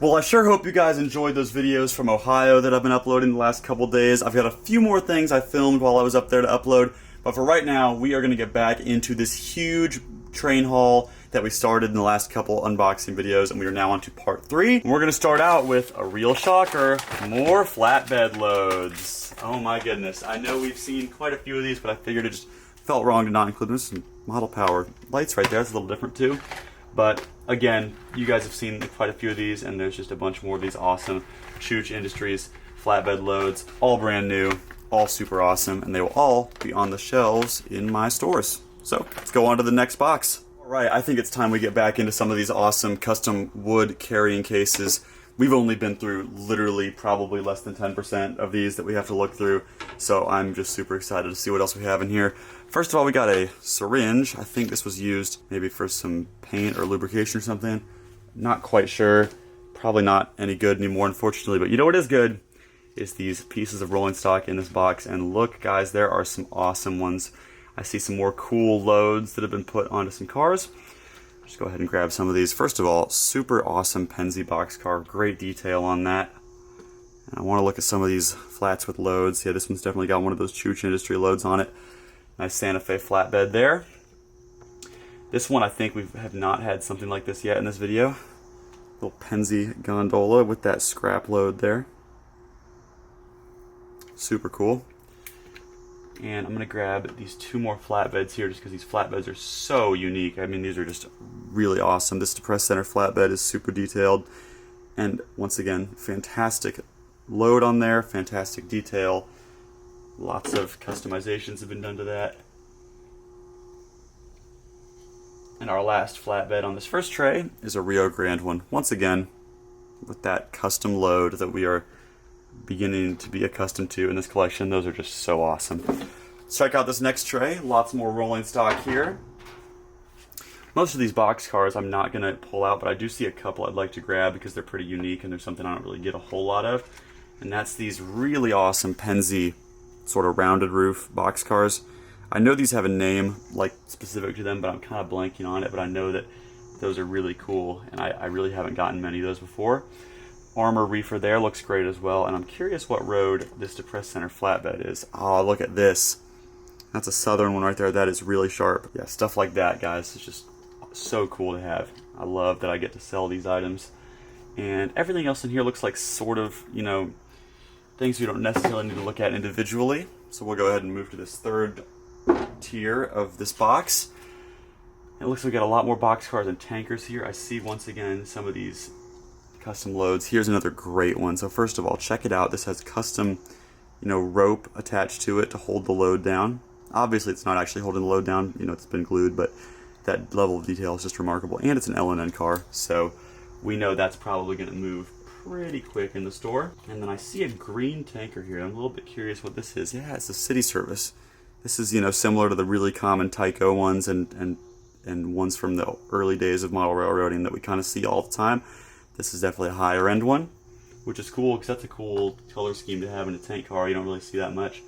Well, I sure hope you guys enjoyed those videos from Ohio that I've been uploading the last couple days. I've got a few more things I filmed while I was up there to upload, but for right now, we are going to get back into this huge train haul that we started in the last couple unboxing videos, and we are now on to part 3. And we're going to start out with a real shocker, more flatbed loads. Oh my goodness. I know we've seen quite a few of these, but I figured it just felt wrong to not include them. There's some model power lights right there. It's a little different too. But again, you guys have seen quite a few of these, and there's just a bunch more of these awesome Chooch Industries flatbed loads, all brand new, all super awesome, and they will all be on the shelves in my stores. So let's go on to the next box. All right, I think it's time we get back into some of these awesome custom wood carrying cases. We've only been through literally probably less than 10% of these that we have to look through, so I'm just super excited to see what else we have in here. First of all, we got a syringe. I think this was used maybe for some paint or lubrication or something. Not quite sure. Probably not any good anymore, unfortunately, but you know what is good? Is these pieces of rolling stock in this box. And look, guys, there are some awesome ones. I see some more cool loads that have been put onto some cars. Just go ahead and grab some of these. First of all, super awesome Penzi boxcar. Great detail on that. And I want to look at some of these flats with loads. Yeah, this one's definitely got one of those Chooch Industry loads on it. Nice Santa Fe flatbed there. This one, I think we have not had something like this yet in this video. Little Penzi gondola with that scrap load there. Super cool. And I'm going to grab these two more flatbeds here just because these flatbeds are so unique. I mean, these are just really awesome. This depressed center flatbed is super detailed. And once again, fantastic load on there, fantastic detail. Lots of customizations have been done to that. And our last flatbed on this first tray is a Rio Grande one. Once again, with that custom load that we are beginning to be accustomed to in this collection. Those are just so awesome. Let's check out this next tray. Lots more rolling stock here. Most of these box cars I'm not going to pull out, but I do see a couple I'd like to grab because they're pretty unique and there's something I don't really get a whole lot of. And that's these really awesome Penzi sort of rounded roof box cars. I know these have a name like specific to them, but I'm kind of blanking on it, but I know that those are really cool, and I really haven't gotten many of those before. Armor reefer there looks great as well, and I'm curious what road this depressed center flatbed is. Oh, look at this. That's a southern one right there. That is really sharp. Yeah, stuff like that, guys, is just so cool to have. I love that I get to sell these items. And everything else in here looks like sort of, you know, things you don't necessarily need to look at individually. So we'll go ahead and move to this third tier of this box. It looks like we got a lot more box cars and tankers here. I see once again some of these custom loads. Here's another great one. So first of all, check it out. This has custom, you know, rope attached to it to hold the load down. Obviously it's not actually holding the load down, you know, it's been glued, but that level of detail is just remarkable. And it's an L&N car, so we know that's probably going to move pretty quick in the store. And then I see a green tanker here. I'm a little bit curious what this is. Yeah, it's a city service. This is, you know, similar to the really common Tyco ones and ones from the early days of model railroading that we kind of see all the time. This is definitely a higher end one, which is cool because that's a cool color scheme to have in a tank car. You don't really see that much.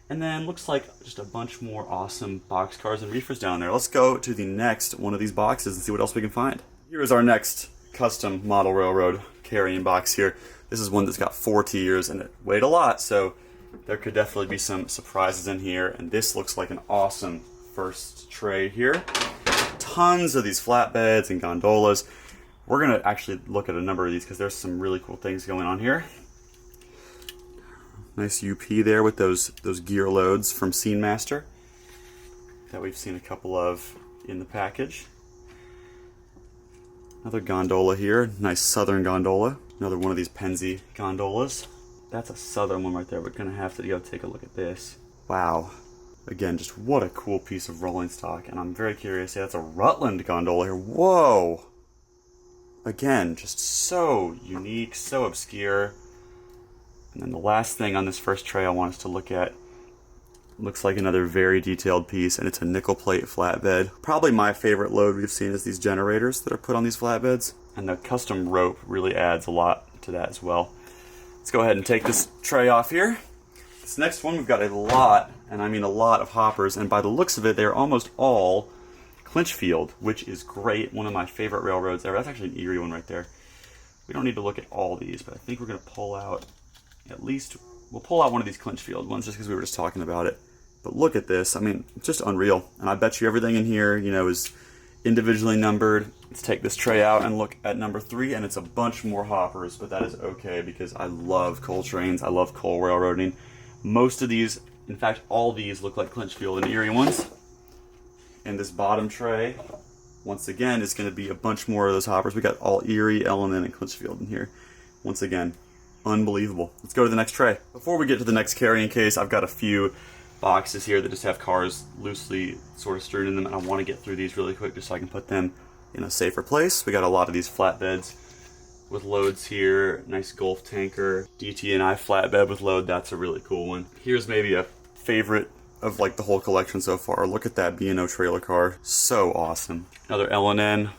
And then looks like just a bunch more awesome box cars and reefers down there. Let's go to the next one of these boxes and see what else we can find. Here is our next custom model railroad carrying box here. This is one that's got 4 tiers and it weighed a lot, so there could definitely be some surprises in here. And this looks like an awesome first tray here. Tons of these flatbeds and gondolas. We're going to actually look at a number of these because there's some really cool things going on here. Nice UP there with those gear loads from Scene Master that we've seen a couple of in the package. Another gondola here, nice southern gondola. Another one of these Penzi gondolas. That's a southern one right there. We're gonna have to go take a look at this. Wow. Again, just what a cool piece of rolling stock. And I'm very curious. Yeah, that's a Rutland gondola here. Whoa. Again, just so unique, so obscure. And then the last thing on this first tray I want us to look at looks like another very detailed piece, and it's a nickel plate flatbed. Probably my favorite load we've seen is these generators that are put on these flatbeds. And the custom rope really adds a lot to that as well. Let's go ahead and take this tray off here. This next one, we've got a lot, and I mean a lot of hoppers, and by the looks of it, they're almost all Clinchfield, which is great. One of my favorite railroads ever. That's actually an Erie one right there. We don't need to look at all these, but I think we're going to pull out at least, we'll pull out one of these Clinchfield ones just because we were just talking about it. But look at this. I mean, just unreal. And I bet you everything in here, you know, is individually numbered. Let's take this tray out and look at number 3, and it's a bunch more hoppers, but that is okay because I love coal trains. I love coal railroading. Most of these, in fact, all these look like Clinchfield and Erie ones. And this bottom tray, once again, is going to be a bunch more of those hoppers. We got all Erie, L&N, and Clinchfield in here. Once again, unbelievable. Let's go to the next tray. Before we get to the next carrying case, I've got a few boxes here that just have cars loosely sort of strewn in them, and I want to get through these really quick just so I can put them in a safer place. We got a lot of these flatbeds with loads here. Nice Gulf tanker, DT&I flatbed with load. That's a really cool one. Here's maybe a favorite of like the whole collection so far. Look at that B&O trailer car. So awesome. Another L&N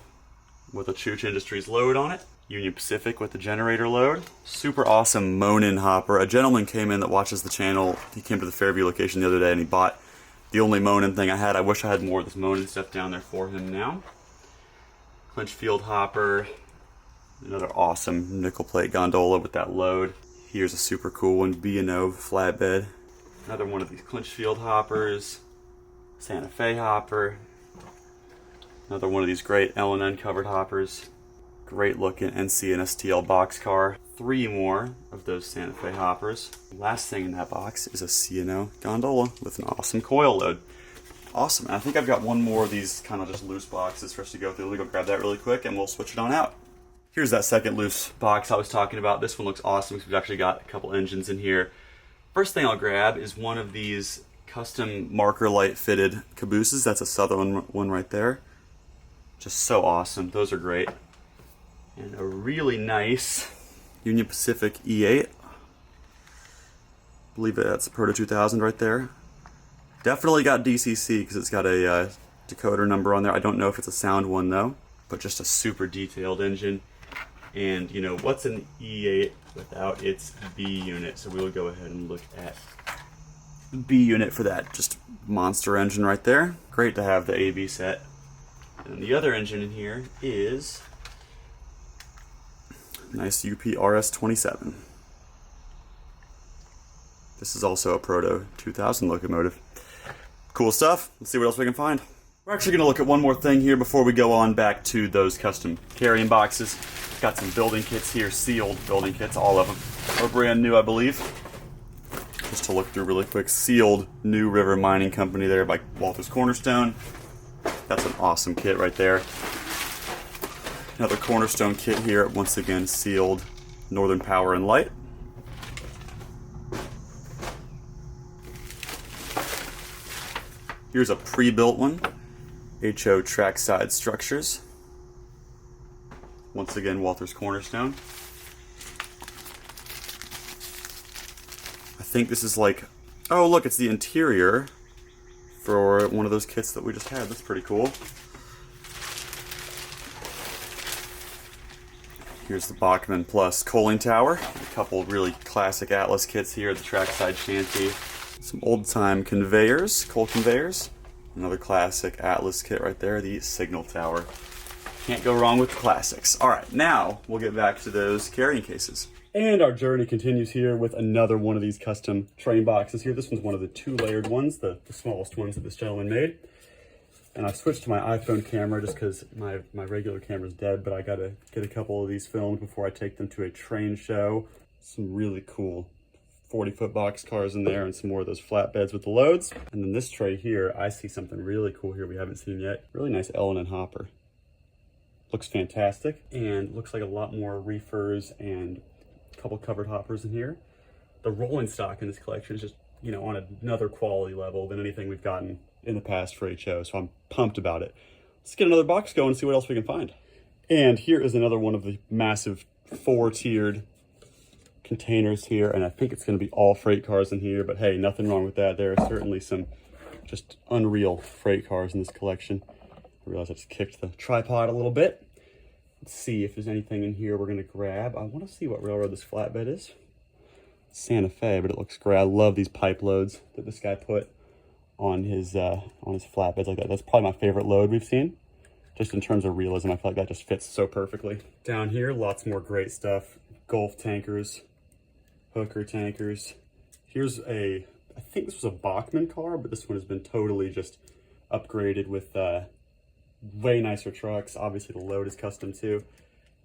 with a Chooch Industries load on it. Union Pacific with the generator load. Super awesome Monin hopper. A gentleman came in that watches the channel. He came to the Fairview location the other day and he bought the only Monin thing I had. I wish I had more of this Monin stuff down there for him now. Clinchfield hopper. Another awesome nickel plate gondola with that load. Here's a super cool one, B&O flatbed. Another one of these Clinchfield hoppers. Santa Fe hopper. Another one of these great L&N covered hoppers. Great looking NC and STL box car. 3 more of those Santa Fe hoppers. Last thing in that box is a C&O gondola with an awesome coil load. Awesome. And I think I've got one more of these kind of just loose boxes for us to go through. We'll go grab that really quick and we'll switch it on out. Here's that second loose box I was talking about. This one looks awesome because we've actually got a couple engines in here. First thing I'll grab is one of these custom marker light fitted cabooses. That's a Southern one right there. Just so awesome. Those are great. And a really nice Union Pacific E8. I believe that's a Proto 2000 right there. Definitely got DCC because it's got a decoder number on there. I don't know if it's a sound one though, but just a super detailed engine. And you know, what's an E8 without its B unit? So we will go ahead and look at the B unit for that. Just monster engine right there. Great to have the AB set. And the other engine in here is nice UP RS-27. This is also a Proto 2000 locomotive. Cool stuff. Let's see what else we can find. We're actually going to look at one more thing here before we go on back to those custom carrying boxes. Got some building kits here, sealed building kits, all of them are brand new, I believe. Just to look through really quick, sealed New River Mining Company there by Walters Cornerstone. That's an awesome kit right there. Another Cornerstone kit here, once again sealed Northern Power and Light. Here's a pre-built one, HO Trackside Structures. Once again, Walters Cornerstone. I think this is like, oh look, it's the interior for one of those kits that we just had. That's pretty cool. Here's the Bachmann Plus coaling tower. A couple really classic Atlas kits here, the Trackside Shanty. Some old-time conveyors, coal conveyors. Another classic Atlas kit right there, the Signal Tower. Can't go wrong with the classics. All right, now we'll get back to those carrying cases. And our journey continues here with another one of these custom train boxes here. This one's one of the 2-layered ones, the smallest ones that this gentleman made. And I switched to my iPhone camera just because my regular camera's dead, but I gotta get a couple of these filmed before I take them to a train show. Some really cool 40-foot box cars in there and some more of those flatbeds with the loads. And then this tray here, I see something really cool here we haven't seen yet. Really nice L&N hopper. Looks fantastic and looks like a lot more reefers and a couple covered hoppers in here. The rolling stock in this collection is just, you know, on another quality level than anything we've gotten in the past for HO, so I'm pumped about it. Let's get another box going and see what else we can find. And here is another one of the massive 4-tiered containers here, and I think it's going to be all freight cars in here, but hey, nothing wrong with that. There are certainly some just unreal freight cars in this collection. I realize I just kicked the tripod a little bit. Let's see if there's anything in here we're going to grab. I want to see what railroad this flatbed is. Santa Fe, but it looks great. I love these pipe loads that this guy put on his flatbeds like that. That's probably my favorite load we've seen. just in terms of realism, I feel like that just fits so perfectly. Down here, lots more great stuff. Gulf tankers, Hooker tankers. Here's I think this was a Bachmann car, but this one has been totally just upgraded with way nicer trucks. Obviously the load is custom too.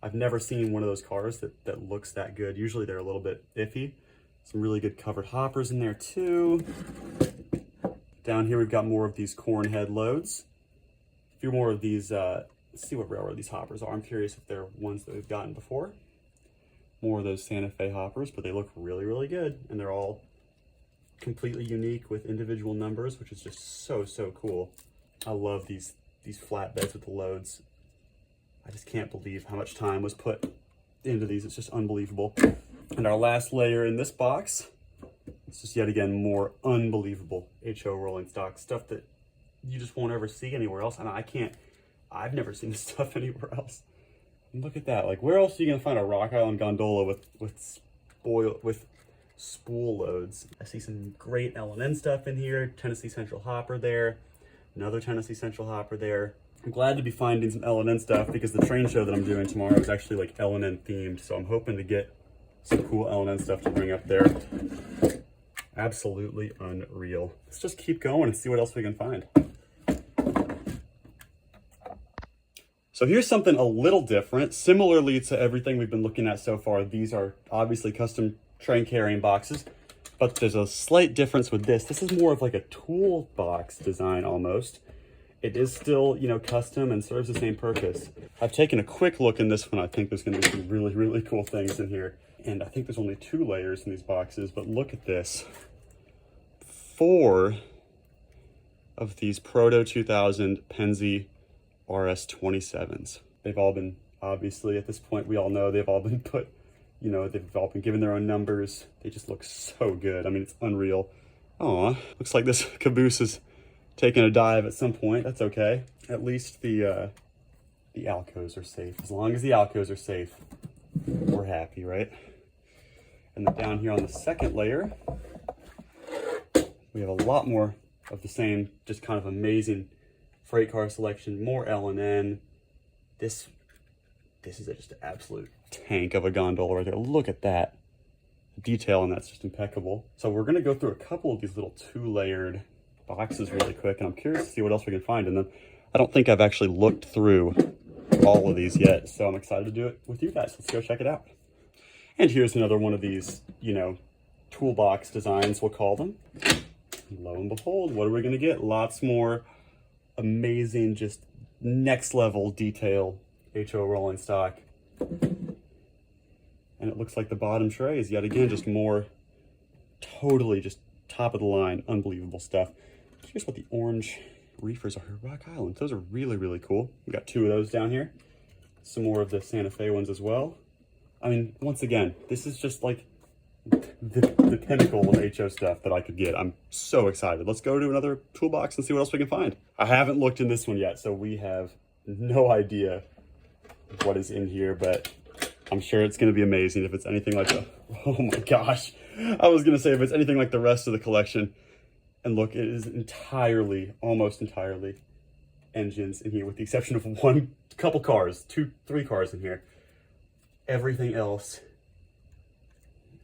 I've never seen one of those cars that looks that good. Usually they're a little bit iffy. Some really good covered hoppers in there too. Down here we've got more of these corn head loads. A few more of these, let's see what railroad these hoppers are. I'm curious if they're ones that we've gotten before. More of those Santa Fe hoppers, but they look really, really good. And they're all completely unique with individual numbers, which is just so, so cool. I love these flatbeds with the loads. I just can't believe how much time was put into these. It's just unbelievable. And our last layer in this box, it's just yet again more unbelievable HO rolling stock stuff that you just won't ever see anywhere else. And I've never seen this stuff anywhere else. And look at that. Like, where else are you gonna find a Rock Island gondola with spool loads? I see some great L&N stuff in here. Tennessee Central hopper there. Another Tennessee Central hopper there. I'm glad to be finding some L&N stuff because the train show that I'm doing tomorrow is actually like L&N themed. So I'm hoping to get some cool L&N stuff to bring up there. Absolutely unreal. Let's just keep going and see what else we can find. So here's something a little different. Similarly to everything we've been looking at so far, these are obviously custom train carrying boxes, but there's a slight difference with this. This is more of like a toolbox design almost. It is still, you know, custom and serves the same purpose. I've taken a quick look in this one. I think there's gonna be some really, really cool things in here. And I think there's only 2 layers in these boxes, but look at this. 4 of these Proto 2000 Penzi RS27s. They've all been, obviously at this point, we all know they've all been put, you know, they've all been given their own numbers. They just look so good. I mean, it's unreal. Aw, looks like this caboose is taking a dive at some point. That's okay. At least the Alcos are safe. As long as the Alcos are safe, we're happy, right? And then down here on the second layer, we have a lot more of the same, just kind of amazing freight car selection, more L&N. This is just an absolute tank of a gondola right there. Look at that. The detail on that's just impeccable. So we're gonna go through a couple of these little 2-layered boxes really quick, and I'm curious to see what else we can find. And then I don't think I've actually looked through all of these yet, so I'm excited to do it with you guys. Let's go check it out. And here's another one of these, you know, toolbox designs, we'll call them. Lo and behold, what are we gonna get? Lots more amazing, just next level detail HO rolling stock. And it looks like the bottom tray is yet again just more totally just top of the line, unbelievable stuff. Here's what the orange reefers are. Rock Island. Those are really, really cool. We got 2 of those down here. Some more of the Santa Fe ones as well. I mean, once again, this is just like the pinnacle of HO stuff that I could get. I'm so excited. Let's go to another toolbox and see what else we can find. I haven't looked in this one yet, so we have no idea what is in here, but I'm sure it's going to be amazing if it's anything like oh my gosh. I was going to say if it's anything like the rest of the collection. And look, it is entirely, almost entirely engines in here, with the exception of couple cars, 3 cars in here. Everything else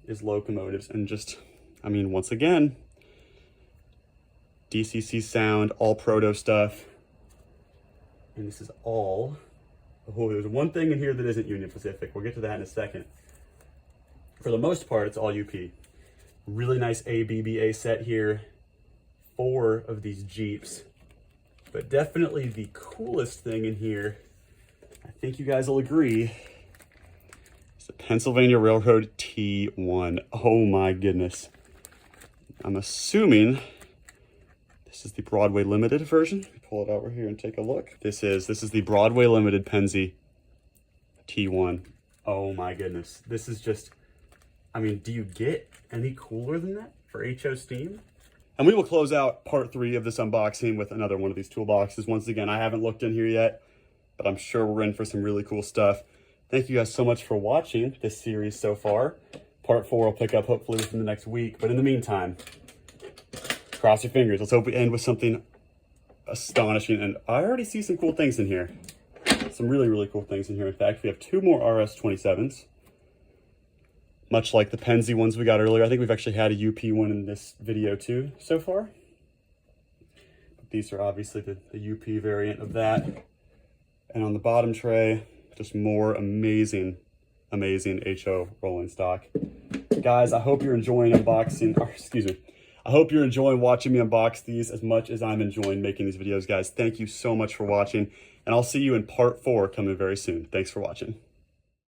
is locomotives and just, I mean, once again, DCC sound, all proto stuff. And this is all, oh, there's one thing in here that isn't Union Pacific. We'll get to that in a second. For the most part, it's all UP. Really nice ABBA set here. 4 of these Jeeps. But definitely the coolest thing in here, I think you guys will agree, is the Pennsylvania Railroad T1. Oh my goodness. I'm assuming this is the Broadway Limited version. Pull it over here and take a look. This is the Broadway Limited Penzi T1. Oh my goodness. This is just, I mean, do you get any cooler than that for HO Steam? And we will close out part 3 of this unboxing with another one of these toolboxes. Once again, I haven't looked in here yet, but I'm sure we're in for some really cool stuff. Thank you guys so much for watching this series so far. Part 4 will pick up hopefully within the next week. But in the meantime, cross your fingers. Let's hope we end with something astonishing. And I already see some cool things in here. some really, really cool things in here. In fact, we have 2 more RS-27s, much like the Penzi ones we got earlier. I think we've actually had a UP one in this video too so far. But these are obviously the UP variant of that. And on the bottom tray, just more amazing HO rolling stock. Guys, I hope you're enjoying unboxing, or excuse me, I hope you're enjoying watching me unbox these as much as I'm enjoying making these videos, guys. Thank you so much for watching, and I'll see you in part 4 coming very soon. Thanks for watching.